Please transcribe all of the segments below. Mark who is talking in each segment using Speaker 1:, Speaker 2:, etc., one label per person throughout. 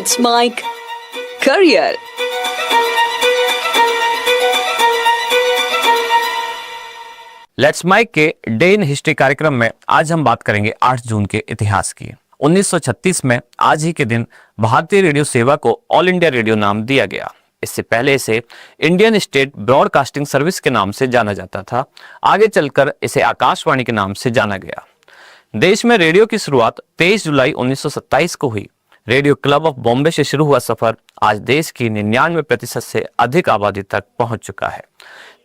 Speaker 1: Let's Mike Career.
Speaker 2: Let's Mic के day in history कार्यक्रम में आज हम बात करेंगे 8 जून के इतिहास की। 1936 में आज ही के दिन भारतीय रेडियो सेवा को ऑल इंडिया रेडियो नाम दिया गया। इससे पहले इसे इंडियन स्टेट ब्रॉडकास्टिंग सर्विस के नाम से जाना जाता था। आगे चलकर इसे आकाशवाणी के नाम से जाना गया। देश में रेडियो की शुरुआत 23 जुलाई 1927 को हुई। रेडियो क्लब ऑफ बॉम्बे से शुरू हुआ सफर आज देश की 99% से अधिक आबादी तक पहुंच चुका है।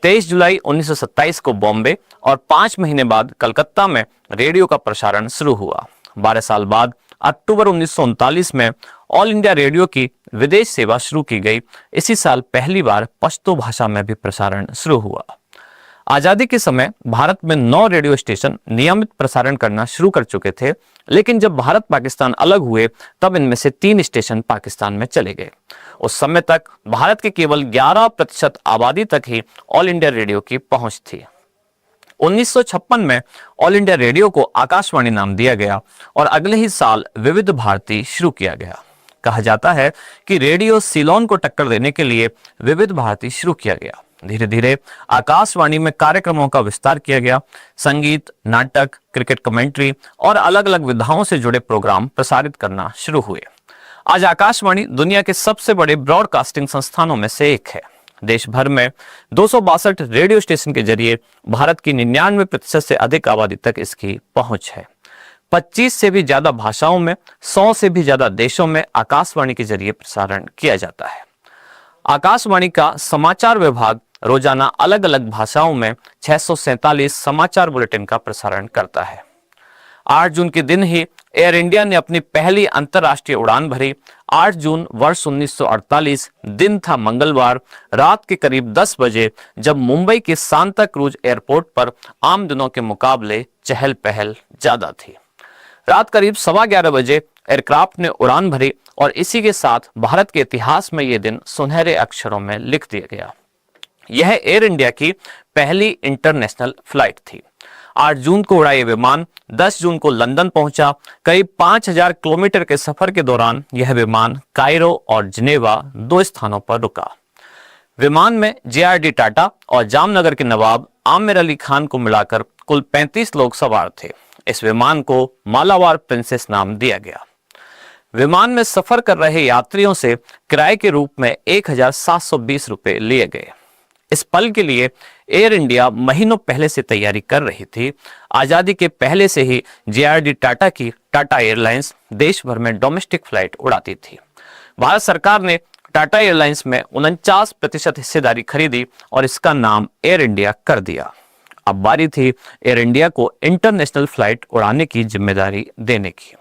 Speaker 2: 23 जुलाई 1927 को बॉम्बे और 5 महीने बाद कलकत्ता में रेडियो का प्रसारण शुरू हुआ। 12 साल बाद अक्टूबर 1939 में ऑल इंडिया रेडियो की विदेश सेवा शुरू की गई। इसी साल पहली बार पश्तो भाषा में भी प्रसारण शुरू हुआ। आजादी के समय भारत में 9 रेडियो स्टेशन नियमित प्रसारण करना शुरू कर चुके थे, लेकिन जब भारत पाकिस्तान अलग हुए तब इनमें से 3 स्टेशन पाकिस्तान में चले गए। उस समय तक भारत के केवल 11% आबादी तक ही ऑल इंडिया रेडियो की पहुंच थी। 1956 में ऑल इंडिया रेडियो को आकाशवाणी नाम दिया गया और अगले ही साल विविध भारती शुरू किया गया। कहा जाता है कि रेडियो सीलोन को टक्कर देने के लिए विविध भारती शुरू किया गया। धीरे धीरे आकाशवाणी में कार्यक्रमों का विस्तार किया गया। संगीत, नाटक, क्रिकेट कमेंट्री और अलग अलग विधाओं से जुड़े प्रोग्राम प्रसारित करना शुरू हुए। आज आकाशवाणी दुनिया के सबसे बड़े ब्रॉडकास्टिंग संस्थानों में से एक है। देश भर में 262 रेडियो स्टेशन के जरिए भारत की 99% से अधिक आबादी तक इसकी पहुंच है। 25 से भी ज्यादा भाषाओं में 100 से भी ज्यादा देशों में आकाशवाणी के जरिए प्रसारण किया जाता है। आकाशवाणी का समाचार विभाग रोजाना अलग अलग भाषाओं में 647 समाचार बुलेटिन का प्रसारण करता है। 8 जून के दिन ही एयर इंडिया ने अपनी पहली अंतर्राष्ट्रीय उड़ान भरी। 8 जून वर्ष 1948 दिन था मंगलवार, रात के करीब 10 बजे, जब मुंबई के सांता क्रूज एयरपोर्ट पर आम दिनों के मुकाबले चहल पहल ज्यादा थी। रात करीब 11:15 बजे एयरक्राफ्ट ने उड़ान भरी और इसी के साथ भारत के इतिहास में यह दिन सुनहरे अक्षरों में लिख दिया गया। यह एयर इंडिया की पहली इंटरनेशनल फ्लाइट थी। 8 जून को उड़ा यह विमान 10 जून को लंदन पहुंचा। करीब 5000 किलोमीटर के सफर के दौरान यह विमान कायरो और जिनेवा 2 स्थानों पर रुका। विमान में JRD टाटा और जामनगर के नवाब आमिर अली खान को मिलाकर कुल 35 लोग सवार थे। इस विमान को मालाबार प्रिंसेस नाम दिया गया। विमान में सफर कर रहे यात्रियों से किराए के रूप में 1720 रुपए लिए गए। इस पल के लिए एयर इंडिया महीनों पहले से तैयारी कर रही थी। आजादी के पहले से ही JRD टाटा की टाटा एयरलाइंस देश भर में डोमेस्टिक फ्लाइट उड़ाती थी। भारत सरकार ने टाटा एयरलाइंस में 49% हिस्सेदारी खरीदी और इसका नाम एयर इंडिया कर दिया। अब बारी थी एयर इंडिया को इंटरनेशनल फ्लाइट उड़ाने की जिम्मेदारी देने की।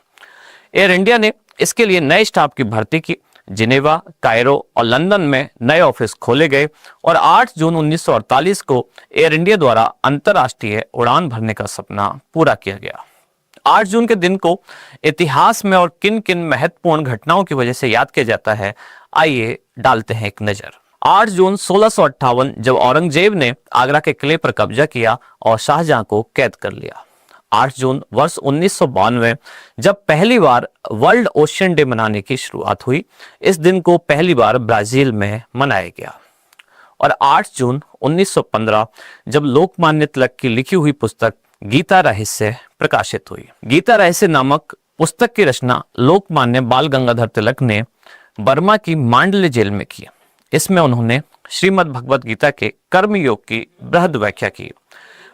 Speaker 2: एयर इंडिया ने इसके लिए नए स्टाफ की भर्ती की। जिनेवा, कायरो और लंदन में नए ऑफिस खोले गए और 8 जून 1948 को एयर इंडिया द्वारा अंतर्राष्ट्रीय उड़ान भरने का सपना पूरा किया गया। 8 जून के दिन को इतिहास में और किन किन महत्वपूर्ण घटनाओं की वजह से याद किया जाता है, आइए डालते हैं एक नजर। 8 जून 1658 जब औरंगजेब ने आगरा के किले पर कब्जा किया और शाहजहां को कैद कर लिया। 8 जून वर्ष 1992 जब पहली बार वर्ल्ड ओशियन डे मनाने की शुरुआत हुई। इस दिन को पहली बार ब्राजील में मनाया गया। और 8 जून 1915 जब लोकमान्य तिलक की लिखी हुई पुस्तक गीता रहस्य प्रकाशित हुई। गीता रहस्य नामक पुस्तक की रचना लोकमान्य बाल गंगाधर तिलक ने बर्मा की मांडले जेल में की। इसमें उन्होंने श्रीमद् भगवत गीता के कर्म योग की बृहद व्याख्या की।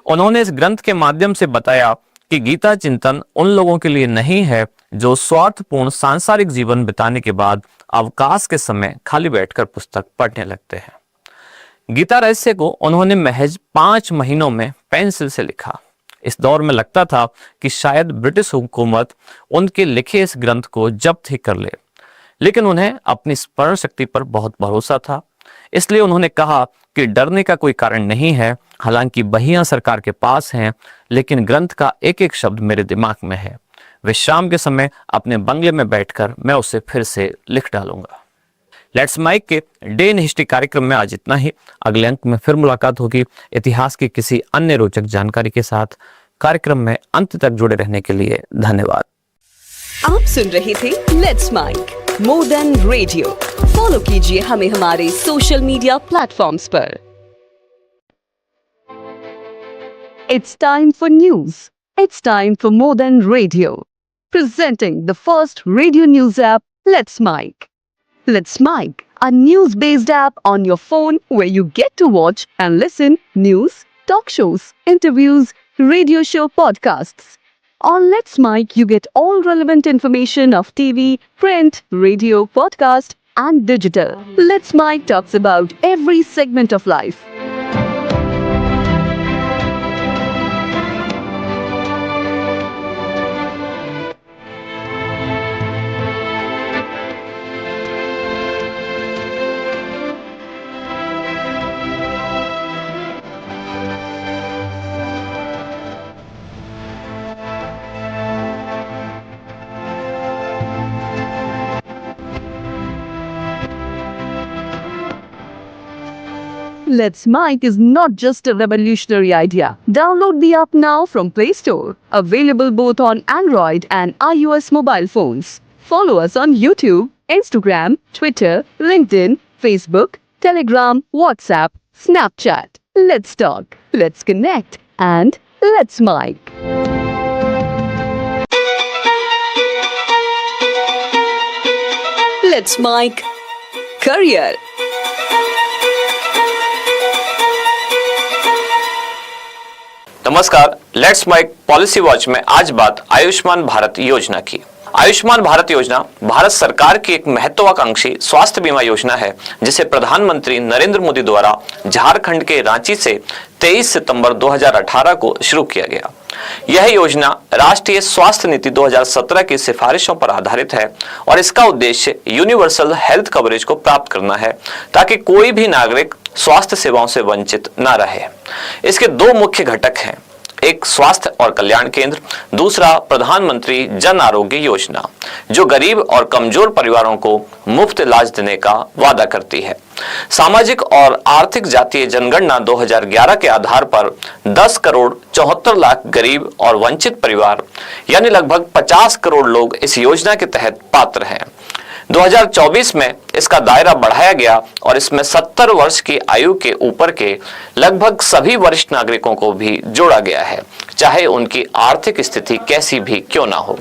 Speaker 2: उन्होंने इस ग्रंथ के माध्यम से बताया कि गीता चिंतन उन लोगों के लिए नहीं है जो स्वार्थपूर्ण सांसारिक जीवन बिताने के बाद अवकाश के समय खाली बैठकर पुस्तक पढ़ने लगते हैं। गीता रहस्य को उन्होंने महज 5 महीनों में पेंसिल से लिखा। इस दौर में लगता था कि शायद ब्रिटिश हुकूमत उनके लिखे इस ग्रंथ को जब्त ही कर ले, लेकिन उन्हें अपनी स्मरण शक्ति पर बहुत भरोसा था। इसलिए उन्होंने कहा कि डरने का कोई कारण नहीं है। हालांकि बहियां सरकार के पास हैं, लेकिन ग्रंथ का एक एक शब्द मेरे दिमाग में है। विश्राम के समय अपने बंगले में बैठकर मैं उसे फिर से लिख डालूंगा। लेट्स माइक के डे इन हिस्ट्री कार्यक्रम में आज इतना ही। अगले अंक में फिर मुलाकात होगी इतिहास की किसी अन्य रोचक जानकारी के साथ। कार्यक्रम में अंत तक जुड़े रहने के लिए धन्यवाद।
Speaker 1: आप सुन रहे थे Let's Mic. More than radio. Follow कीजिए हमें हमारे सोशल मीडिया प्लेटफॉर्म्स पर। It's time for news. It's time for More Than Radio. Presenting the first radio news app, Let's Mic. Let's Mic, a news-based app on your phone where you get to watch and listen news, talk shows, interviews, radio show podcasts. On Let's Mic, you get all relevant information of TV, print, radio, podcast, and digital. Let's Mic talks about every segment of life. Let's Mic is not just a revolutionary idea. Download the app now from Play Store. Available both on Android and iOS mobile phones. Follow us on YouTube, Instagram, Twitter, LinkedIn, Facebook, Telegram, WhatsApp, Snapchat. Let's talk, let's connect, and let's Mic.
Speaker 3: Let's Mic Career.
Speaker 2: नमस्कार, let's mic policy watch में आज बात आयुष्मान भारत योजना की। आयुष्मान भारत योजना भारत सरकार की एक महत्वाकांक्षी स्वास्थ्य बीमा योजना है, जिसे प्रधानमंत्री नरेंद्र मोदी द्वारा झारखंड के रांची से 23 सितंबर 2018 को शुरू किया गया। यह योजना राष्ट्रीय स्वास्थ्य नीति 2017 की सिफारिशों पर आधारित है और इसका उद्देश्य यूनिवर्सल हेल्थ कवरेज को प्राप्त करना है, ताकि कोई भी नागरिक स्वास्थ्य सेवाओं से वंचित न रहे। इसके दो मुख्य घटक हैं, एक स्वास्थ्य और कल्याण केंद्र, दूसरा प्रधानमंत्री जन आरोग्य योजना, जो गरीब और कमजोर परिवारों को मुफ्त इलाज देने का वादा करती है। सामाजिक और आर्थिक जातीय जनगणना 2011 के आधार पर 10 करोड़ 74 लाख गरीब और वंचित परिवार यानी लगभग 50 करोड़ लोग इस योजना के तहत पात्र हैं। 2024 में इसका दायरा बढ़ाया गया और इसमें 70 वर्ष की आयु के ऊपर के लगभग सभी वरिष्ठ नागरिकों को भी जोड़ा गया है, चाहे उनकी आर्थिक स्थिति कैसी भी क्यों ना हो।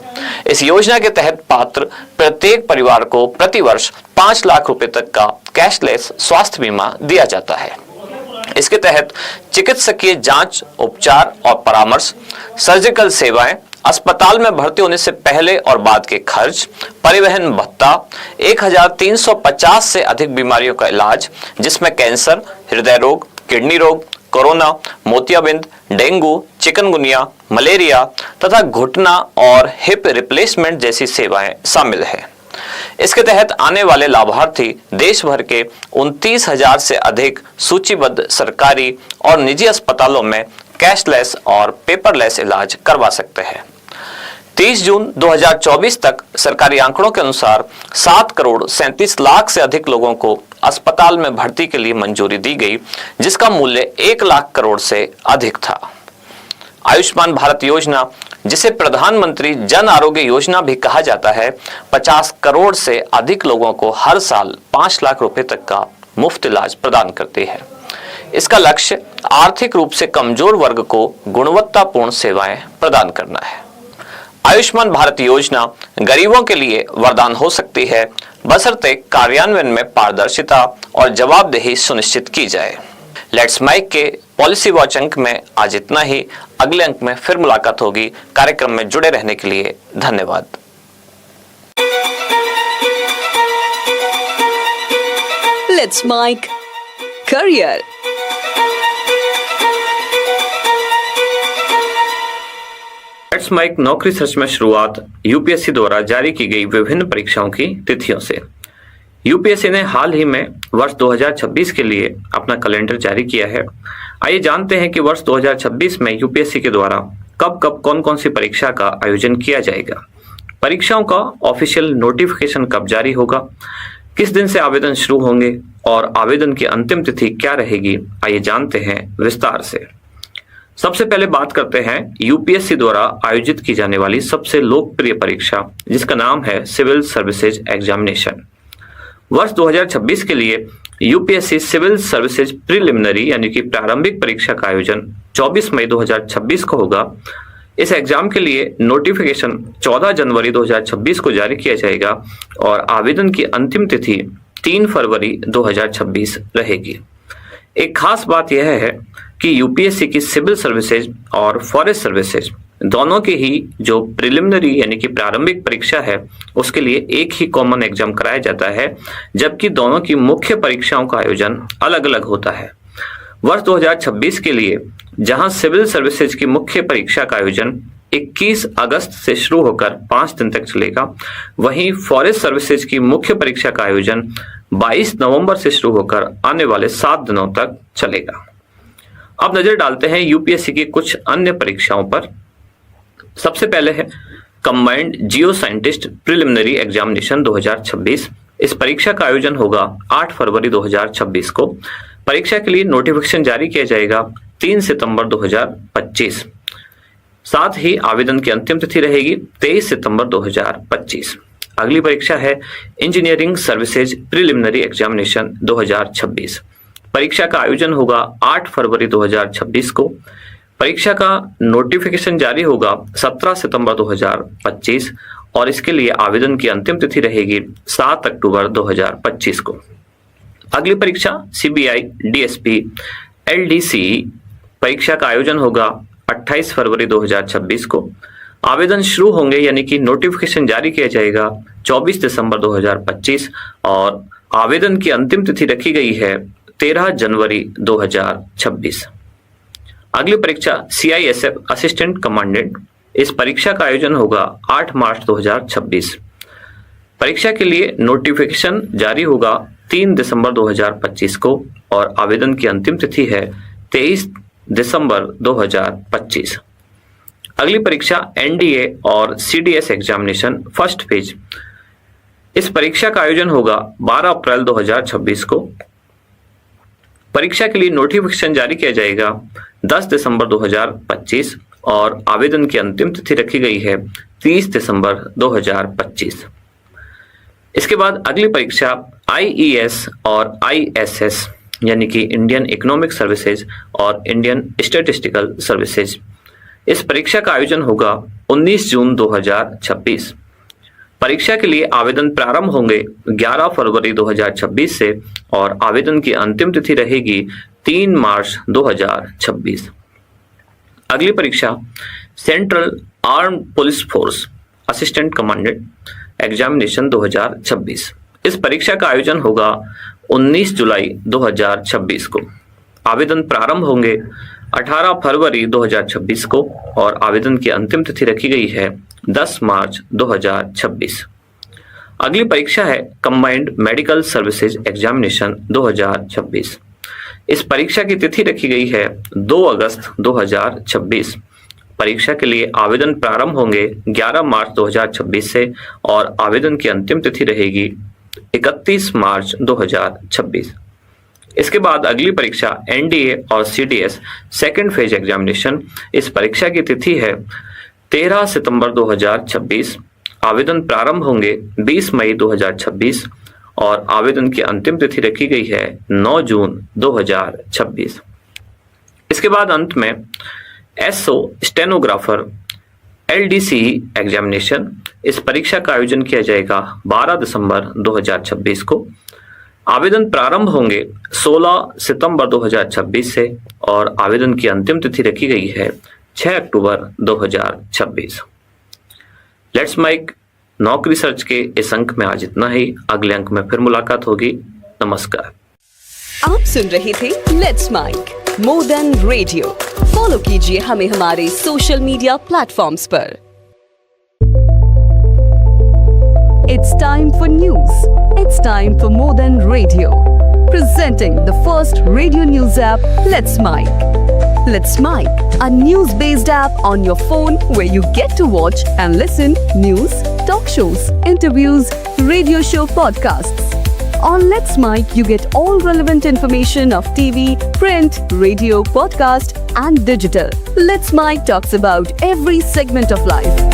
Speaker 2: इस योजना के तहत पात्र प्रत्येक परिवार को प्रतिवर्ष 5 लाख रुपए तक का कैशलेस स्वास्थ्य बीमा दिया जाता है। इसके तहत चिकित्सकीय जांच, उपचार और परामर्श, सर्जिकल सेवाएं, अस्पताल में भर्ती होने से पहले और बाद के खर्च, परिवहन भत्ता, 1350 से अधिक बीमारियों का इलाज, जिसमें कैंसर, हृदय रोग, किडनी रोग, कोरोना, मोतियाबिंद, डेंगू, चिकनगुनिया, मलेरिया तथा घुटना और हिप रिप्लेसमेंट जैसी सेवाएं शामिल है। इसके तहत आने वाले लाभार्थी देश भर के 29,000 से अधिक सूचीबद्ध सरकारी और निजी अस्पतालों में कैशलेस और पेपरलेस इलाज करवा सकते हैं। 30 जून 2024 तक सरकारी आंकड़ों के अनुसार 7 करोड़ 37 लाख से अधिक लोगों को अस्पताल में भर्ती के लिए मंजूरी दी गई, जिसका मूल्य 1 लाख करोड़ से अधिक था। आयुष्मान भारत योजना, जिसे प्रधानमंत्री जन आरोग्य योजना भी कहा जाता है, 50 करोड़ से अधिक लोगों को हर साल 5 लाख रुपए तक का मुफ्त इलाज प्रदान करती है। इसका लक्ष्य आर्थिक रूप से कमजोर वर्ग को गुणवत्तापूर्ण सेवाएं प्रदान करना है। आयुष्मान भारत योजना गरीबों के लिए वरदान हो सकती है, बशर्ते कार्यान्वयन में पारदर्शिता और जवाबदेही सुनिश्चित की जाए। लेट्स माइक के पॉलिसी वॉच अंक में आज इतना ही। अगले अंक में फिर मुलाकात होगी। कार्यक्रम में जुड़े रहने के लिए धन्यवाद।
Speaker 3: Let's Mic Career.
Speaker 2: Let's Mic नौकरी सर्च में शुरुआत यूपीएससी द्वारा जारी की गई विभिन्न परीक्षाओं की तिथियों से। यूपीएससी ने हाल ही में वर्ष 2026 के लिए अपना कैलेंडर जारी किया है। आइए जानते हैं कि वर्ष 2026 में यूपीएससी के द्वारा कब कौन कौन सी परीक्षा का आयोजन किया जाएगा, परीक्षाओं का ऑफिशियल नोटिफिकेशन कब जारी होगा, किस दिन से आवेदन शुरू होंगे और आवेदन की अंतिम तिथि क्या रहेगी। आइए जानते हैं विस्तार से। सबसे पहले बात करते हैं यूपीएससी द्वारा आयोजित की जाने वाली सबसे लोकप्रिय परीक्षा, जिसका नाम है सिविल सर्विसेज एग्जामिनेशन। वर्ष 2026 के लिए यूपीएससी सिविल सर्विसेज प्रीलिमिनरी यानी कि प्रारंभिक परीक्षा का आयोजन 24 मई 2026 को होगा। इस एग्जाम के लिए नोटिफिकेशन 14 जनवरी 2026 को जारी किया जाएगा और आवेदन की अंतिम तिथि 3 फरवरी 2026 रहेगी। एक खास बात यह है कि यूपीएससी की सिविल सर्विसेज और फॉरेस्ट सर्विसेज दोनों की ही जो प्रिलिमिनरी यानी कि प्रारंभिक परीक्षा है उसके लिए एक ही कॉमन एग्जाम कराया जाता है, जबकि दोनों की मुख्य परीक्षाओं का आयोजन अलग अलग होता है। वर्ष 2026 के लिए जहां सिविल सर्विसेज की मुख्य परीक्षा का आयोजन 21 अगस्त से शुरू होकर 5 दिन तक चलेगा, वहीं फॉरेस्ट सर्विसेज की मुख्य परीक्षा का आयोजन 22 नवंबर से शुरू होकर आने वाले 7 दिनों तक चलेगा। अब नजर डालते हैं यूपीएससी की कुछ अन्य परीक्षाओं पर। सबसे पहले है कंबाइंड जियो साइंटिस्ट प्रिलिमिनरी एग्जामिनेशन 2026। इस परीक्षा का आयोजन होगा 8 फरवरी 2026 को। परीक्षा के लिए नोटिफिकेशन जारी किया जाएगा 3 सितंबर 2025। साथ ही आवेदन की अंतिम तिथि रहेगी 23 सितंबर 2025। अगली परीक्षा है इंजीनियरिंग सर्विसेज प्रिलिमिनरी एग्जामिनेशन 2026। परीक्षा का आयोजन होगा 8 फरवरी 2026 को। परीक्षा का नोटिफिकेशन जारी होगा 17 सितंबर 2025 और इसके लिए आवेदन की अंतिम तिथि रहेगी 7 अक्टूबर 2025 को। अगली परीक्षा सीबीआई डीएसपी एलडीसी परीक्षा का आयोजन होगा 28 फरवरी 2026 को। आवेदन शुरू होंगे यानी कि नोटिफिकेशन जारी किया जाएगा 24 दिसंबर 2025 और आवेदन की अंतिम तिथि रखी गई है 13 जनवरी 2026। अगली परीक्षा सीआईएसएफ असिस्टेंट कमांडेंट। इस परीक्षा का आयोजन होगा 8 मार्च 2026। परीक्षा के लिए नोटिफिकेशन जारी होगा 3 दिसंबर 2025 को और आवेदन की अंतिम तिथि है 23 दिसंबर 2025। अगली परीक्षा एनडीए और सीडीएस एग्जामिनेशन फर्स्ट फेज। इस परीक्षा का आयोजन होगा 12 अप्रैल 2026 को। परीक्षा के लिए नोटिफिकेशन जारी किया जाएगा 10 दिसंबर 2025 और आवेदन की अंतिम तिथि रखी गई है 30 दिसंबर 2025। इसके बाद अगली परीक्षा आईईएस और आईएसएस यानी कि इंडियन इकोनॉमिक सर्विसेज और इंडियन स्टैटिस्टिकल सर्विसेज। इस परीक्षा का आयोजन होगा 19 जून 2026। परीक्षा के लिए आवेदन प्रारंभ होंगे 11 फरवरी 2026 से और आवेदन की अंतिम तिथि रहेगी 3 मार्च 2026। अगली परीक्षा central arm police force assistant commandant examination 2026। इस परीक्षा का आयोजन होगा 19 जुलाई 2026 को। आवेदन प्रारंभ होंगे 18 फरवरी 2026 को और आवेदन की अंतिम तिथि रखी गई है 10 मार्च 2026। अगली परीक्षा है कंबाइंड मेडिकल सर्विसेज एग्जामिनेशन 2026। इस परीक्षा की तिथि रखी गई है 2 अगस्त 2026। परीक्षा के लिए आवेदन प्रारंभ होंगे 11 मार्च 2026 से और आवेदन की अंतिम तिथि रहेगी 31 मार्च 2026। इसके बाद अगली परीक्षा एनडीए और सीडीएस सेकेंड फेज एग्जामिनेशन। इस परीक्षा की तिथि है 13 सितंबर 2026। आवेदन प्रारंभ होंगे 20 मई 2026 और आवेदन की अंतिम तिथि रखी गई है 9 जून 2026। इसके बाद अंत में एसओ स्टेनोग्राफर एलडीसी एग्जामिनेशन। इस परीक्षा का आयोजन किया जाएगा 12 दिसंबर 2026 को। आवेदन प्रारंभ होंगे 16 सितंबर 2026 से और आवेदन की अंतिम तिथि रखी गई है 6 अक्टूबर 2026। लेट्स माइक नौकरी सर्च के इस अंक में आज इतना ही। अगले अंक में फिर मुलाकात होगी। नमस्कार।
Speaker 3: आप सुन रहे थे Let's Mic more than radio. Follow कीजिए हमें हमारे सोशल मीडिया प्लेटफॉर्म्स पर।
Speaker 1: It's time for news. It's time for More Than Radio. Presenting the first radio news app, Let's Mike. Let's Mike, a news-based app on your phone where you get to watch and listen news, talk shows, interviews, radio show podcasts,
Speaker 3: On Let's Mike, you get all relevant information of TV, print, radio, podcast, and digital. Let's Mike talks about every segment of life.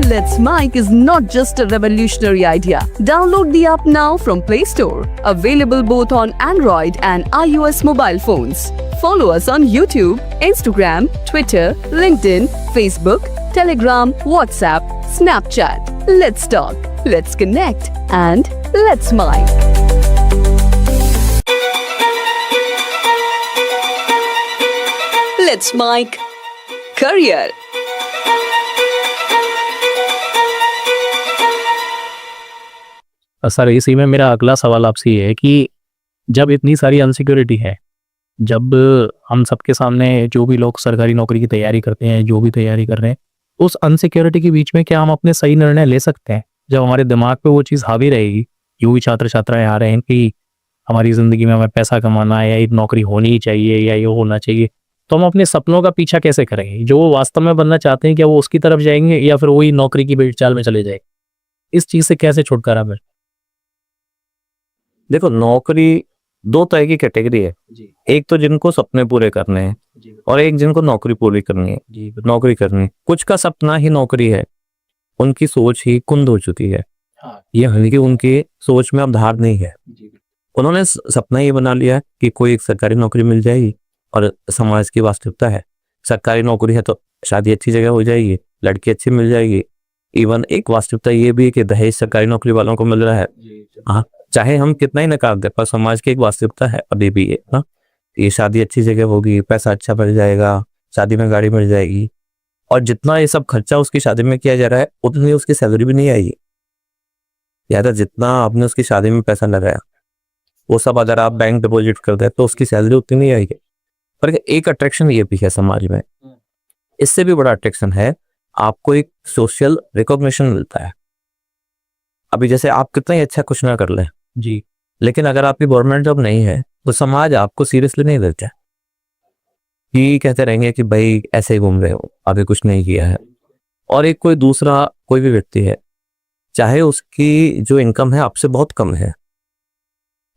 Speaker 3: Let's Mike is not just a revolutionary idea. Download the app now from Play Store. Available both on Android and iOS mobile phones. Follow us on YouTube, Instagram, Twitter, LinkedIn, Facebook, Telegram, WhatsApp, Snapchat. Let's talk, let's connect, and let's Mike. Let's Mike. Career.
Speaker 4: Sir इसी में मेरा अगला सवाल आपसे ये है कि जब इतनी सारी अनसिक्योरिटी है, जब हम सबके सामने जो भी लोग सरकारी नौकरी की तैयारी करते हैं, जो भी तैयारी कर रहे हैं, उस अनसिक्योरिटी के बीच में क्या हम अपने सही निर्णय ले सकते हैं? जब हमारे दिमाग पे वो चीज़ हावी रहेगी, जो भी छात्र छात्राएं आ रहे हैं कि हमारी ज़िंदगी में हमें पैसा कमाना है या एक नौकरी होनी ही चाहिए या ये होना चाहिए, तो हम अपने सपनों का पीछा कैसे करेंगे? जो वो वास्तव में बनना चाहते हैं, क्या वो उसकी तरफ जाएंगे या फिर वही नौकरी की भेड़चाल में चले जाएंगे? इस चीज़ से कैसे छुटकारा मिले?
Speaker 2: देखो, नौकरी दो तरह की कैटेगरी है। एक तो जिनको सपने पूरे करने हैं और एक जिनको नौकरी पूरी करनी है। नौकरी करनी है, कुछ का सपना ही नौकरी है, उनकी सोच ही कुंद हो चुकी है। ये हालांकि उनकी सोच में अब धार नहीं है। उन्होंने सपना ये बना लिया कि कोई एक सरकारी नौकरी मिल जाएगी और समाज की वास्तविकता है सरकारी नौकरी है तो शादी अच्छी जगह हो जाएगी, लड़की अच्छी मिल जाएगी। इवन एक वास्तविकता ये भी है कि दहेज सरकारी नौकरी वालों को मिल रहा है। हाँ, चाहे हम कितना ही नकार दे, पर समाज की एक वास्तविकता है अभी भी ये ना, ये शादी अच्छी जगह होगी, पैसा अच्छा मिल जाएगा, शादी में गाड़ी मिल जाएगी, और जितना ये सब खर्चा उसकी शादी में किया जा रहा है उतनी उसकी सैलरी भी नहीं आएगी। या तो जितना आपने उसकी शादी में पैसा लगाया वो सब अगर आप बैंक डिपॉजिट कर दे तो उसकी सैलरी उतनी नहीं आएगी। पर एक अट्रैक्शन ये भी है समाज में, इससे भी बड़ा अट्रैक्शन है, आपको एक सोशल रिकॉग्निशन मिलता है। अभी जैसे आप कितना ही अच्छा कुछ ना कर लें
Speaker 4: जी,
Speaker 2: लेकिन अगर आपकी गवर्नमेंट जॉब नहीं है तो समाज आपको सीरियसली नहीं लेता, कि कहते रहेंगे कि भाई ऐसे ही घूम रहे हो, अभी कुछ नहीं किया है। और एक कोई दूसरा कोई भी व्यक्ति है, चाहे उसकी जो इनकम है आपसे बहुत कम है,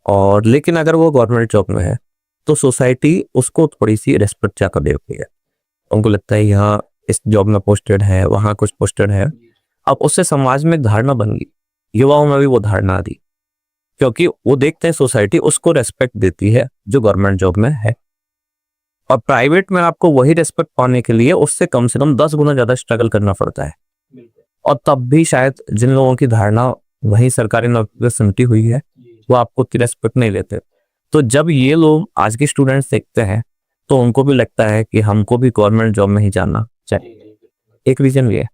Speaker 2: और लेकिन अगर वो गवर्नमेंट जॉब में है तो सोसाइटी उसको थोड़ी सी रेस्पेक्ट जाकर देती है। उनको लगता है यहाँ इस जॉब में पोस्टेड है, वहाँ कुछ पोस्टेड है। अब उससे समाज में धारणा बन गई, युवाओं में भी वो धारणा आ दी, क्योंकि वो देखते हैं सोसाइटी उसको रेस्पेक्ट देती है जो गवर्नमेंट जॉब में है। और प्राइवेट में आपको वही रेस्पेक्ट पाने के लिए उससे कम से कम 10 गुना ज्यादा स्ट्रगल करना पड़ता है, और तब भी शायद जिन लोगों की धारणा वही सरकारी नौकरी से सिमटी हुई है वो आपको रेस्पेक्ट नहीं लेते। तो जब ये लोग आज के स्टूडेंट्स देखते हैं तो उनको भी लगता है कि हमको भी गवर्नमेंट जॉब में ही जाना चाहिए। एक रीजन ये है।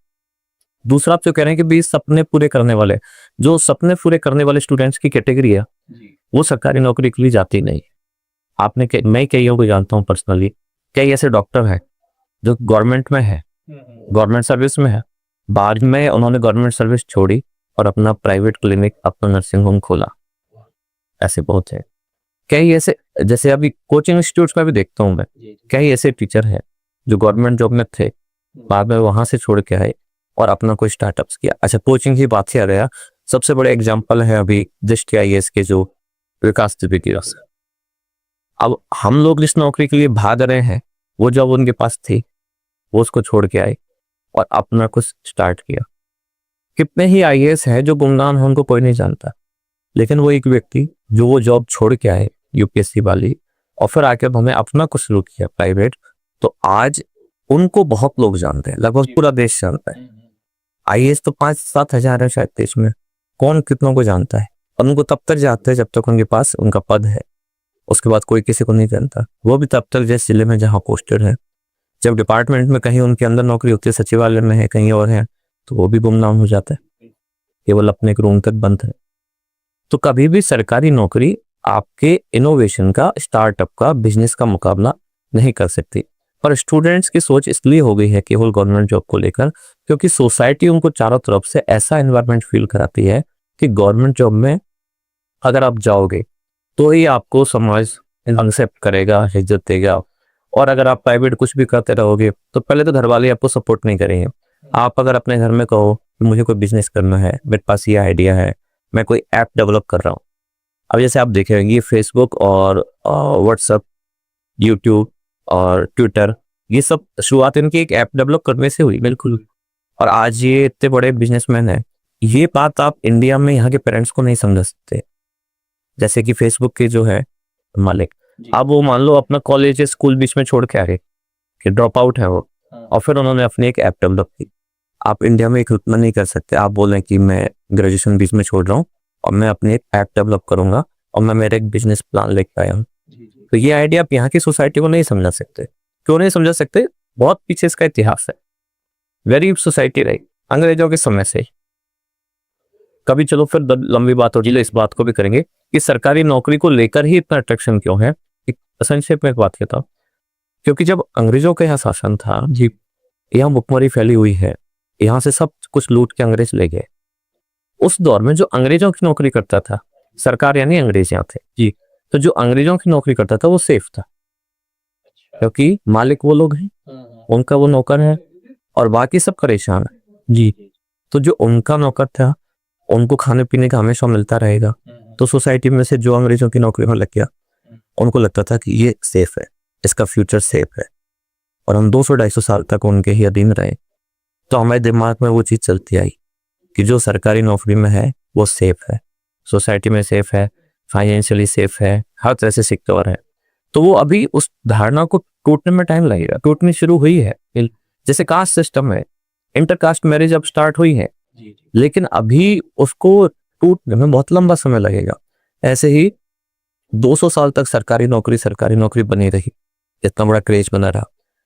Speaker 2: दूसरा आप जो कह रहे हैं कि भी सपने पूरे करने वाले, जो सपने पूरे करने वाले स्टूडेंट्स की कैटेगरी है वो सरकारी नौकरी के लिए जाती नहीं। आपने मैं कईयों को जानता हूँ पर्सनली, कई ऐसे डॉक्टर हैं जो गवर्नमेंट में है, गवर्नमेंट सर्विस में है, बाद में उन्होंने गवर्नमेंट सर्विस छोड़ी और अपना प्राइवेट क्लिनिक, अपना नर्सिंग होम खोला। ऐसे बहुत है। कई ऐसे, जैसे अभी कोचिंग इंस्टीट्यूट्स में भी देखता हूँ मैं, कई ऐसे टीचर हैं जो गवर्नमेंट जॉब में थे, बाद में वहां से छोड़ के आए और अपना कोई स्टार्टअप्स किया। अच्छा, कोचिंग की बात से आ रहा, सबसे बड़े एग्जांपल है अभी दृष्टि IAS के जो विकास त्रिवेदी। अब हम लोग जिस नौकरी के लिए भाग रहे हैं वो जॉब उनके पास थी, वो उसको छोड़ के आए और अपना कुछ स्टार्ट किया। कितने ही IAS है जो गुमनाम है, उनको कोई नहीं जानता, लेकिन वो एक व्यक्ति जो वो जॉब छोड़ के आए UPSC वाली और फिर आकर हमें अपना कुछ शुरू किया प्राइवेट, तो आज उनको बहुत लोग जानते हैं, लगभग पूरा देश जानता है। IAS तो 5-7 हजार है शायद देश में, कौन कितनों को जानता है? और उनको तब तक जानते हैं जब तक उनके पास उनका पद है, उसके बाद कोई किसी को नहीं जानता। वो भी तब तक जिस जिले में जहाँ पोस्टेड है। जब डिपार्टमेंट में कहीं उनके अंदर नौकरी होती है, सचिवालय में है, कहीं और है, तो वो भी गुमनाम हो जाता है, केवल अपने एक रूम तक बंद है। तो कभी भी सरकारी नौकरी आपके इनोवेशन का, स्टार्टअप का, बिजनेस का मुकाबला नहीं कर सकती। पर स्टूडेंट्स की सोच इसलिए हो गई है केवल गवर्नमेंट जॉब को लेकर, क्योंकि सोसाइटी उनको चारों तरफ से ऐसा एनवायरनमेंट फील कराती है कि गवर्नमेंट जॉब में अगर आप जाओगे तो ही आपको समाज एक्सेप्ट करेगा, इज्जत देगा। और अगर आप प्राइवेट कुछ भी करते रहोगे तो पहले तो घर वाले आपको सपोर्ट नहीं करेंगे। आप अगर अपने घर में कहो कि मुझे कोई बिजनेस करना है, मेरे पास ये आइडिया है, मैं कोई ऐप डेवलप कर रहा हूँ। अब जैसे आप देखेंगे फेसबुक और व्हाट्सएप, यूट्यूब और ट्विटर, ये सब शुरुआत इनकी एक ऐप डेवलप करने से हुई। बिल्कुल। और आज ये इतने बड़े बिजनेसमैन हैं। ये बात आप इंडिया में यहाँ के पेरेंट्स को नहीं समझा सकते। जैसे कि फेसबुक के जो है मालिक, अब वो मान लो अपना कॉलेज स्कूल बीच में छोड़ के आ गए कि ड्रॉप आउट है वो, और फिर उन्होंने अपनी एक ऐप डेवलप की। आप इंडिया में एक रुपया नहीं कर सकते। आप बोलें कि मैं ग्रेजुएशन बीच में छोड़ रहा हूँ और मैं अपनी एक ऐप डेवलप करूंगा और मैं मेरा एक बिजनेस प्लान लेके आया हूँ। तो ये आइडिया आप यहाँ की सोसाइटी को नहीं समझा सकते। क्यों नहीं समझा सकते? बहुत पीछे इसका इतिहास है। गरीब सोसाइटी रही अंग्रेजों के समय से ही। कभी चलो फिर लंबी बात हो जी, इस बात को भी करेंगे कि सरकारी नौकरी को लेकर ही इतना अट्रैक्शन क्यों है। संक्षेप में एक बात कहता हूँ, क्योंकि जब अंग्रेजों का यहाँ शासन था जी, यहाँ भुखमरी फैली हुई है, यहाँ से सब कुछ लूट के अंग्रेज ले गए। उस दौर में जो अंग्रेजों की नौकरी करता था, सरकार यानी अंग्रेज यहाँ थे जी, तो जो अंग्रेजों की नौकरी करता था वो सेफ था, क्योंकि मालिक वो लोग हैं, उनका वो नौकर है और बाकी सब परेशान है जी। तो जो उनका नौकर था उनको खाने पीने का हमेशा मिलता रहेगा। तो सोसाइटी में से जो अंग्रेजों की नौकरी में लग गया, उनको लगता था कि ये सेफ है, इसका फ्यूचर सेफ है, और हम 200-250 साल तक उनके ही अधीन रहे। तो हमारे दिमाग में वो चीज़ चलती आई कि जो सरकारी नौकरी में है वो सेफ है, सोसाइटी में सेफ है, फाइनेंशियली सेफ है, हर तरह से सिक्योर है। तो वो अभी उस धारणा को टूटने में टाइम लगेगा, टूटनी शुरू हुई है। जैसे कास्ट सिस्टम है, इंटरकास्ट मैरिज अब स्टार्ट हुई है, लेकिन अभी उसको टूटने में बहुत लंबा समय लगेगा। ऐसे ही 200 साल तक सरकारी नौकरी बनी रही, इतना बड़ा क्रेज बना रहा,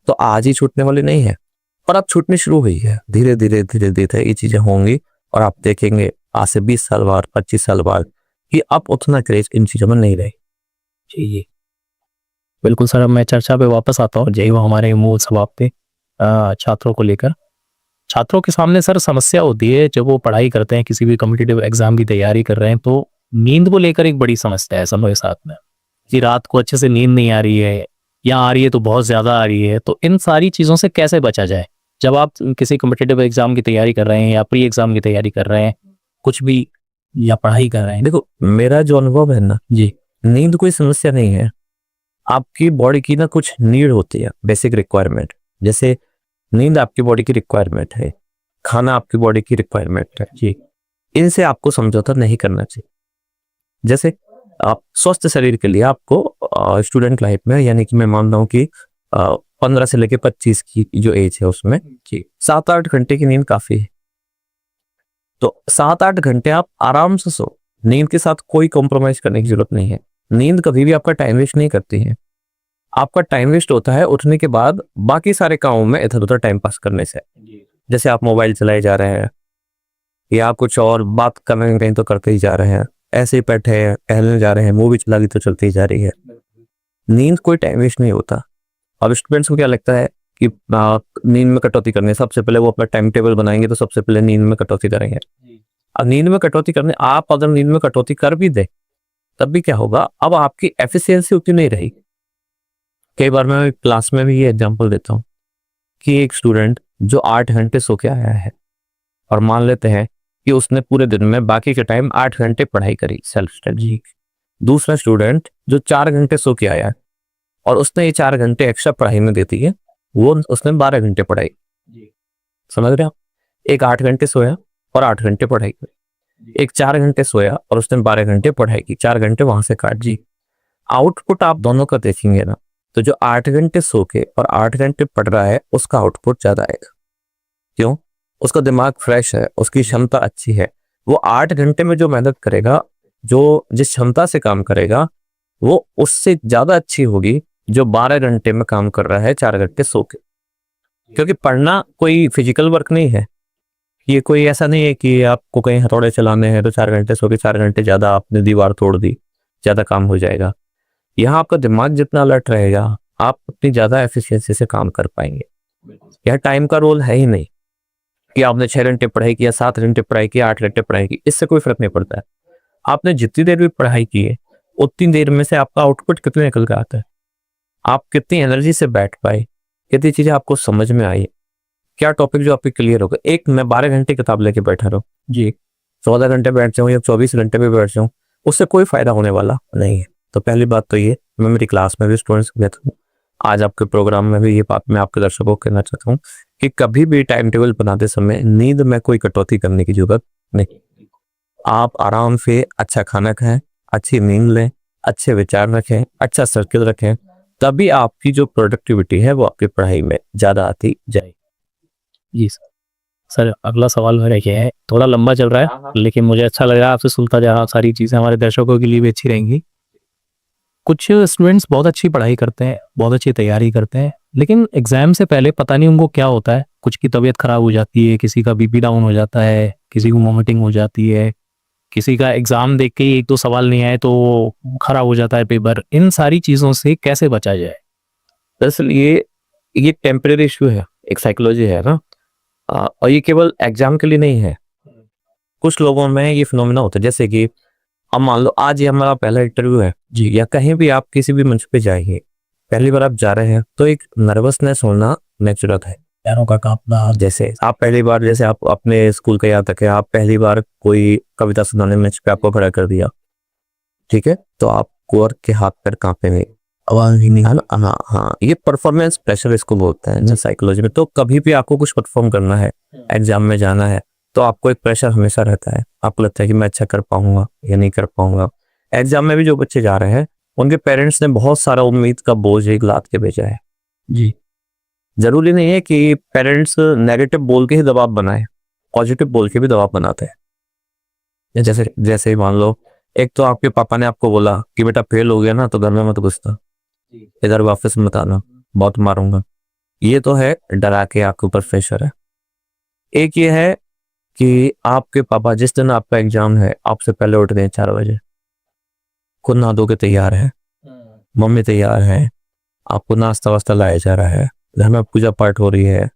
Speaker 2: तो आज ही छूटने वाली नहीं है। और अब छूटनी शुरू हुई है, धीरे धीरे ये चीजें होंगी। और आप देखेंगे आज से 20 साल बाद, 25 साल बाद कि अब उतना क्रेज इन चीजों में नहीं रही जी।
Speaker 4: बिल्कुल सर, अब मैं चर्चा पे वापस आता हूँ। जय वो हमारे मूल सवाल पे छात्रों को लेकर। छात्रों के सामने सर समस्या होती है जब वो पढ़ाई करते हैं, किसी भी कॉम्पिटिटिव एग्जाम की तैयारी कर रहे हैं, तो नींद को लेकर एक बड़ी समस्या है समय साथ में कि रात को अच्छे से नींद नहीं आ रही है, या आ रही है तो बहुत ज़्यादा आ रही है। तो इन सारी चीज़ों से कैसे बचा जाए जब आप किसी कॉम्पिटिटिव एग्जाम की तैयारी कर रहे हैं या प्री एग्जाम की तैयारी कर रहे हैं, कुछ भी, या पढ़ाई कर रहे हैं?
Speaker 2: देखो, मेरा जो अनुभव है ना जी, नींद कोई समस्या नहीं है। आपकी बॉडी की ना कुछ नीड होती है, बेसिक रिक्वायरमेंट। जैसे नींद आपकी बॉडी की रिक्वायरमेंट है, खाना आपकी बॉडी की रिक्वायरमेंट है जी। इनसे आपको समझौता नहीं करना चाहिए। जैसे आप स्वस्थ शरीर के लिए आपको स्टूडेंट लाइफ में, यानी कि मैं मानता हूँ कि 15 से लेकर 25 की जो एज है उसमें जी 7-8 घंटे की नींद काफी है। तो 7-8 घंटे आप आराम से सो, नींद के साथ कोई कॉम्प्रोमाइज करने की जरूरत नहीं है। नींद कभी भी आपका टाइम वेस्ट नहीं करती है। आपका टाइम वेस्ट होता है उठने के बाद बाकी सारे कामों में इधर उधर टाइम पास करने से। जैसे आप मोबाइल चलाए जा रहे हैं या कुछ और बात कर रहे हैं, कहीं तो करते ही जा रहे हैं, ऐसे ही बैठे हैं, टहलने जा रहे हैं, मूवी चला ली तो चलती ही जा रही है। नींद कोई टाइम वेस्ट नहीं होता। अब स्टूडेंट्स को क्या लगता है कि नींद में कटौती करनी है, सबसे पहले वो अपना टाइम टेबल बनाएंगे तो सबसे पहले नींद में कटौती करेंगे। अब नींद में कटौती करने, आप अगर नींद में कटौती कर भी दे तब भी क्या होगा, अब आपकी एफिशिएंसी उतनी नहीं रही। कई बार मैं क्लास में भी ये एग्जांपल देता हूँ कि एक स्टूडेंट जो 8 घंटे सो के आया है, और मान लेते हैं कि उसने पूरे दिन में बाकी के टाइम 8 घंटे पढ़ाई करी सेल्फ स्टडी। दूसरा स्टूडेंट जो 4 घंटे सो के आया है और उसने ये 4 घंटे एक्स्ट्रा पढ़ाई में दे दी है, वो उसने 12 घंटे पढ़ाई। समझ रहे आप? एक 8 घंटे सोया और 8 घंटे पढ़ाई करी, एक 4 घंटे सोया और उसने 12 घंटे पढ़ाई की, 4 घंटे वहां से काट जी। आउटपुट आप दोनों का देखेंगे ना, तो जो 8 घंटे सो के और 8 घंटे पढ़ रहा है उसका आउटपुट ज्यादा आएगा। क्यों? उसका दिमाग फ्रेश है, उसकी क्षमता अच्छी है। वो 8 घंटे में जो मेहनत करेगा, जो जिस क्षमता से काम करेगा, वो उससे ज्यादा अच्छी होगी जो 12 घंटे में काम कर रहा है 4 घंटे सो के। क्योंकि पढ़ना कोई फिजिकल वर्क नहीं है। ये कोई ऐसा नहीं है कि आपको कहीं हथौड़े चलाने हैं तो 4 घंटे सो के 4 घंटे ज्यादा आपने दीवार तोड़ दी। ज़्यादा काम हो जाएगा। यहाँ आपका दिमाग जितना अलर्ट रहेगा, आप उतनी ज़्यादा एफिशिएंसी से काम कर पाएंगे। यहाँ टाइम का रोल है ही नहीं कि आपने 6 घंटे पढ़ाई किया, 7 घंटे पढ़ाई किया, 8 घंटे पढ़ाई की, इससे कोई फर्क नहीं पड़ता है। आपने जितनी देर भी पढ़ाई की है, उतनी देर में से आपका आउटपुट कितने निकल के आता है, आप कितनी एनर्जी से बैठ पाए, कितनी चीज़ें आपको समझ में आई, क्या टॉपिक जो आपके क्लियर होगा। एक मैं 12 घंटे किताब लेके बैठा रहूँ जी, 14 घंटे बैठ जाऊँ या 24 घंटे भी बैठ जाऊँ, उससे कोई फायदा होने वाला नहीं है। तो पहली बात तो ये, मैं मेरी क्लास में भी स्टूडेंट्स को कहता हूँ, आज आपके प्रोग्राम में भी ये बात मैं आपके दर्शकों को कहना चाहता हूँ कि कभी भी टाइम टेबल बनाते समय नींद में कोई कटौती करने की जरूरत नहीं। आप आराम से अच्छा खाना खाएं, अच्छी नींद लें, अच्छे विचार रखें, अच्छा सर्किल रखें, तभी आपकी जो प्रोडक्टिविटी है वो आपकी पढ़ाई में ज़्यादा आती जाएगी।
Speaker 4: जी सर। सर अगला सवाल मेरा ये है, थोड़ा लंबा चल रहा है लेकिन मुझे अच्छा लग रहा है, आपसे सुनता जा रहा हूँ, सारी चीज़ें हमारे दर्शकों के लिए भी अच्छी रहेंगी। कुछ स्टूडेंट्स बहुत अच्छी पढ़ाई करते हैं, बहुत अच्छी तैयारी करते हैं, लेकिन एग्जाम से पहले पता नहीं उनको क्या होता है, कुछ की तबीयत खराब हो जाती है, किसी का बीपी डाउन हो जाता है, किसी को वॉमिटिंग हो जाती है, किसी का एग्जाम देख के ही 1-2 सवाल नहीं आए तो खराब हो जाता है पेपर। इन सारी चीज़ों से कैसे बचा जाए?
Speaker 2: दरअसल ये टेम्परेरी इशू है, एक साइकोलॉजी है ना, और ये केवल एग्जाम के लिए नहीं है। कुछ लोगों में ये फिनोमेना होता है, जैसे कि अब मान लो आज ये हमारा पहला इंटरव्यू है जी, या कहीं भी आप किसी भी मंच पे जाइए, पहली बार आप जा रहे हैं तो एक नर्वसनेस होना नेचुरल है, पैरों का कांपना। जैसे आप पहली बार, जैसे आप अपने स्कूल का याद रखें, आप पहली बार कोई कविता सुनाने मंच पे आपको खड़ा कर दिया, ठीक है, तो आपको और के हाथ पैर कांपेंगे, आवाज ही नहीं, है ना। हाँ, ये परफॉर्मेंस प्रेशर इसको बोलते हैं साइकोलॉजी में। तो कभी भी आपको कुछ परफॉर्म करना है, एग्जाम में जाना है, तो आपको एक प्रेशर हमेशा रहता है, आपको लगता है कि मैं अच्छा कर पाऊंगा या नहीं कर पाऊंगा। एग्जाम में भी जो बच्चे जा रहे हैं, उनके पेरेंट्स ने बहुत सारा उम्मीद का बोझ एक लाद के भेजा है जी। जरूरी नहीं है कि पेरेंट्स नेगेटिव बोल के ही दबाव बनाए, पॉजिटिव बोल के भी दबाव बनाते हैं। जैसे मान लो, एक तो आपके पापा ने आपको बोला कि बेटा फेल हो गया ना तो घर में मत घुसना, इधर वापस मत आना, बहुत मारूंगा। ये तो है डरा के आपके ऊपर प्रेशर है। एक ये है कि आपके पापा जिस दिन आपका एग्जाम है, आपसे पहले उठ गए 4 बजे, खुद नहा धो के तैयार है, मम्मी तैयार है, आपको नाश्ता वास्ता लाया जा रहा है, घर में पूजा पाठ हो रही है,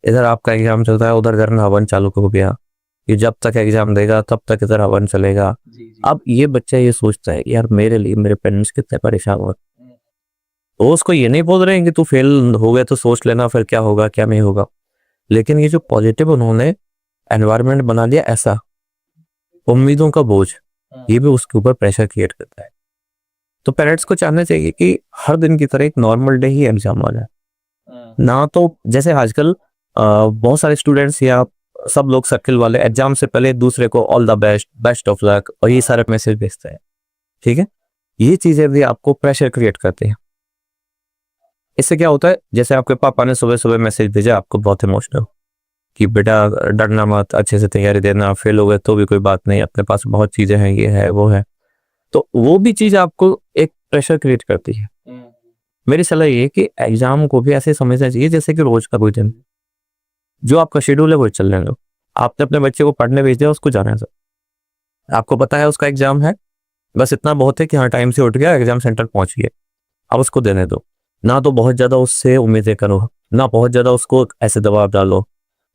Speaker 2: इधर आपका एग्जाम चलता है, उधर घर में हवन चालू हो गया, ये जब तक एग्जाम देगा तब तक इधर हवन चलेगा। अब ये बच्चा ये सोचता है यार मेरे लिए मेरे पेरेंट्स कितने परेशान हुए, तो उसको ये नहीं बोल रहे हैं कि तू फेल हो गया तो सोच लेना फिर क्या होगा क्या नहीं होगा, लेकिन ये जो पॉजिटिव उन्होंने एनवायरनमेंट बना लिया, ऐसा उम्मीदों का बोझ, ये भी उसके ऊपर प्रेशर क्रिएट करता है। तो पेरेंट्स को चाहना चाहिए कि हर दिन की तरह एक नॉर्मल डे ही एग्जाम हो जाए ना। तो जैसे आजकल बहुत सारे स्टूडेंट्स या सब लोग सर्किल वाले एग्जाम से पहले दूसरे को all the best, best of luck और ये सारे मैसेज भेजते हैं, ठीक है। ये चीजें भी आपको प्रेशर क्रिएट करती हैं। इससे क्या होता है, जैसे आपके पापा ने सुबह सुबह मैसेज भेजा आपको बहुत इमोशनल कि बेटा डरना मत, अच्छे से तैयारी देना, फेल हो गए तो भी कोई बात नहीं, अपने पास बहुत चीजें हैं, ये है वो है, तो वो भी चीज आपको एक प्रेशर क्रिएट करती है। मेरी सलाह ये है कि एग्जाम को भी ऐसे समझना चाहिए जैसे कि रोज का कोई दिन, जो आपका शेड्यूल है वो चलने दो। आपने अपने बच्चे को पढ़ने भेज दिया, उसको जाने दो, आपको पता है उसका एग्जाम है, बस इतना बहुत है कि हाँ टाइम से उठ गया, एग्जाम सेंटर पहुंच गया, अब उसको देने दो। ना तो बहुत ज्यादा उससे उम्मीदें करो, ना बहुत ज्यादा उसको ऐसे दबाव डालो,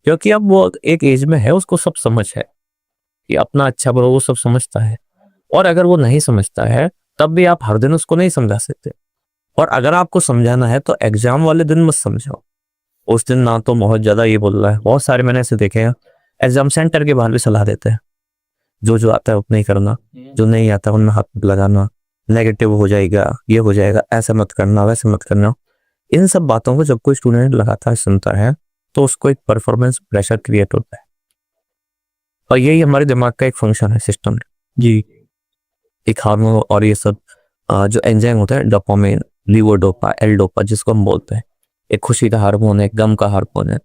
Speaker 2: क्योंकि अब वो एक एज में है, उसको सब समझ है कि अपना अच्छा बुरा वो सब समझता है। और अगर वो नहीं समझता है तब भी आप हर दिन उसको नहीं समझा सकते, और अगर आपको समझाना है तो एग्जाम वाले दिन मत समझाओ। उस दिन ना तो बहुत ज्यादा ये बोल रहा है, बहुत सारे मैंने ऐसे देखे हैं एग्जाम सेंटर के बाहर भी सलाह देते हैं, जो आता है उतना ही करना, जो नहीं आता उनमें हाथ मत लगाना, नेगेटिव हो जाएगा, ये हो जाएगा, ऐसा मत करना, वैसे मत करना। इन सब बातों को जब कोई स्टूडेंट लगातार सुनता है तो उसको एक परफॉर्मेंस प्रेशर क्रिएट होता है, और यही हमारे दिमाग का एक फंक्शन है, सिस्टम जी। एक हार्मोन और ये सब जो एंजाइम होता है, डोपामिन, लीवोडोपा, एल-डोपा जिसको हम बोलते हैं, एक खुशी का हार्मोन है, गम का हार्मोन है,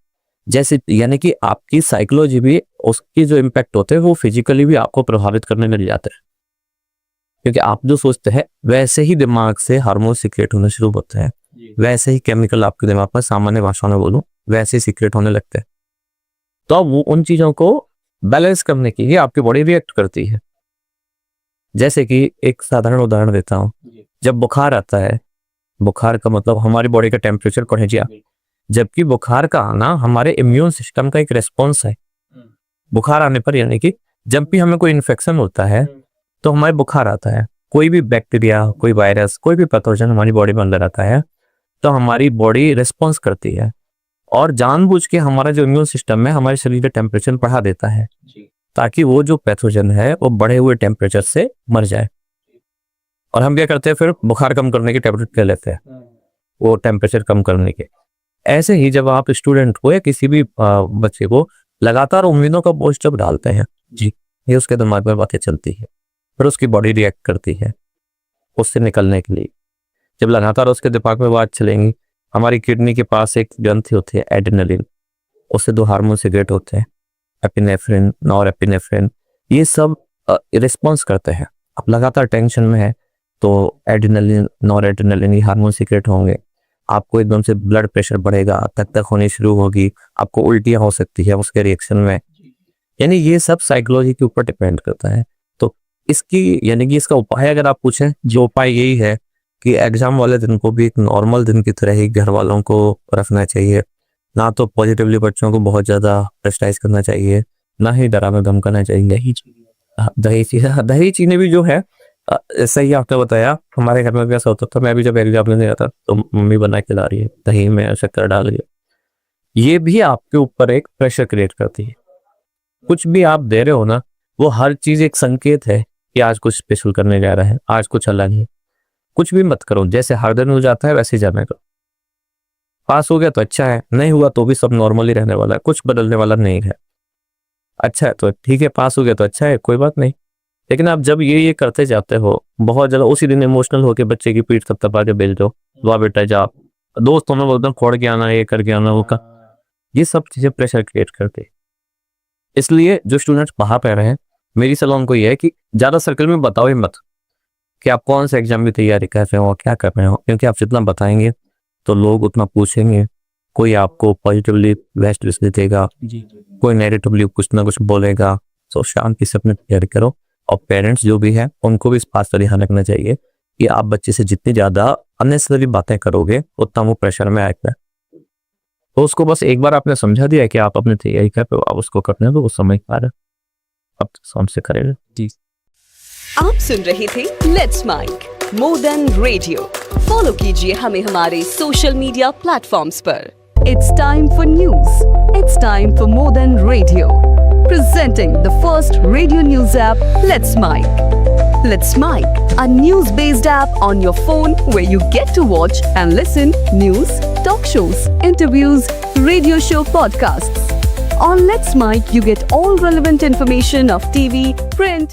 Speaker 2: जैसे यानी कि आपकी साइकोलॉजी भी, उसकी जो इम्पैक्ट होते हैं वो फिजिकली भी आपको प्रभावित करने लग जाते हैं, क्योंकि आप जो सोचते हैं वैसे ही दिमाग से हार्मोन सीक्रेट होने शुरू होते हैं, वैसे ही केमिकल आपके दिमाग में, सामान्य भाषा में बोलूं, वैसे ही सीक्रेट होने लगते हैं। तो अब वो उन चीजों को बैलेंस करने के लिए आपकी बॉडी रिएक्ट करती है। जैसे कि एक साधारण उदाहरण देता हूँ, जब बुखार आता है, बुखार का मतलब हमारी बॉडी का टेम्परेचर बढ़ गया, जबकि बुखार का आना हमारे इम्यून सिस्टम का एक रेस्पॉन्स है। बुखार आने पर यानी कि जब भी हमें कोई इन्फेक्शन होता है तो हमारे बुखार आता है, कोई भी बैक्टीरिया, कोई वायरस, कोई भी पैथोजन हमारी बॉडी में अंदर आता है तो हमारी बॉडी रिस्पॉन्स करती है और जानबूझ के हमारा जो इम्यून सिस्टम है हमारे शरीर का टेम्परेचर बढ़ा देता है ताकि वो जो पैथोजन है वो बढ़े हुए टेम्परेचर से मर जाए। और हम क्या करते हैं, फिर बुखार कम करने के टैबलेट ले लेते हैं, वो टेम्परेचर कम करने के। ऐसे ही जब आप स्टूडेंट को या किसी भी बच्चे को लगातार उम्मीदों का बोझ जब डालते हैं जी, ये उसके दिमाग में बातें चलती है, फिर उसकी बॉडी रिएक्ट करती है उससे निकलने के लिए। जब लगातार उसके दिमाग में बात चलेंगी, हमारी किडनी के पास एक ग्रंथि होती है एड्रेनलिन, उससे 2 हार्मोन सीक्रेट होते हैं, एपिनेफ्रिन, नॉरएपिनेफ्रिन, ये सब रिस्पॉन्स करते हैं। अब लगातार टेंशन में है तो एड्रेनलिन, नॉरएड्रेनलिन, ये हार्मोन सीक्रेट होंगे, आपको एकदम से ब्लड प्रेशर बढ़ेगा, तक होनी शुरू होगी, आपको उल्टियां हो सकती है उसके रिएक्शन में। यानी ये सब साइकोलॉजी के ऊपर डिपेंड करता है। तो इसकी यानी कि इसका उपाय अगर आप पूछें, जो उपाय यही है कि एग्जाम वाले दिन को भी एक नॉर्मल दिन की तरह ही घर वालों को रखना चाहिए, ना तो पॉजिटिवली बच्चों को बहुत ज़्यादा प्रेशराइज करना चाहिए, ना ही डराना धमकाना चाहिए। दही चीनी भी जो है सही आपने बताया, हमारे घर में भी ऐसा होता था, मैं भी जब एग्जाम लेने जाता तो मम्मी बना के ला रही है, दही में शक्कर डाल रही है, ये भी आपके ऊपर एक प्रेशर क्रिएट करती है। कुछ भी आप दे रहे हो ना, वो हर चीज एक संकेत है कि आज कुछ स्पेशल करने जा रहा है, आज कुछ अलग है। कुछ भी मत करो, जैसे हर दिन हो जाता है वैसे ही जाने का। पास हो गया तो अच्छा है, नहीं हुआ तो भी सब नॉर्मल ही रहने वाला है, कुछ बदलने वाला नहीं है। अच्छा है तो ठीक है, पास हो गया तो अच्छा है, कोई बात नहीं। लेकिन आप जब ये करते जाते हो, बहुत ज्यादा उसी दिन इमोशनल होकर बच्चे की पीठ थपथपा के भेज दो, वाह बेटा जा, दोस्तों में बोलते खोड़ के आना, ये करके आना, वो का, ये सब चीजें प्रेशर क्रिएट करते। इसलिए जो स्टूडेंट्स बाहर पढ़ रहे हैं, मेरी सलाह उनको ये है कि ज्यादा सर्कल में बताओ ही मत कि आप कौन से एग्जाम की तैयारी कर रहे हो, क्या कर रहे हो, क्योंकि आप जितना बताएंगे तो लोग उतना पूछेंगे। कोई आपको पॉजिटिवली बेस्ट विश देगा, कोई नेगेटिवली कुछ ना कुछ बोलेगा। तो शांति से अपनी तैयारी करो। और पेरेंट्स जो भी है उनको भी इस बात का ध्यान रखना चाहिए कि आप बच्चे से जितनी ज्यादा अननेसेसरी बातें करोगे उतना वो प्रेशर में आएगा। तो उसको बस एक बार आपने समझा दिया कि आप अपनी तैयारी कर रहे हो, आप उसको करने दो, वो समझ पा रहे, अब समझ से करेगा जी।
Speaker 3: आप सुन रहे थे Let's Mic more than radio. Follow कीजिए हमें हमारे सोशल मीडिया प्लेटफॉर्म्स पर। It's time for news, it's time for more than radio, presenting the first radio news app Let's Mic. Let's Mike, a news-based app on your phone where you get to watch and listen news, talk shows, interviews, radio show podcasts. On Let's Mike, you get all relevant information of TV, print,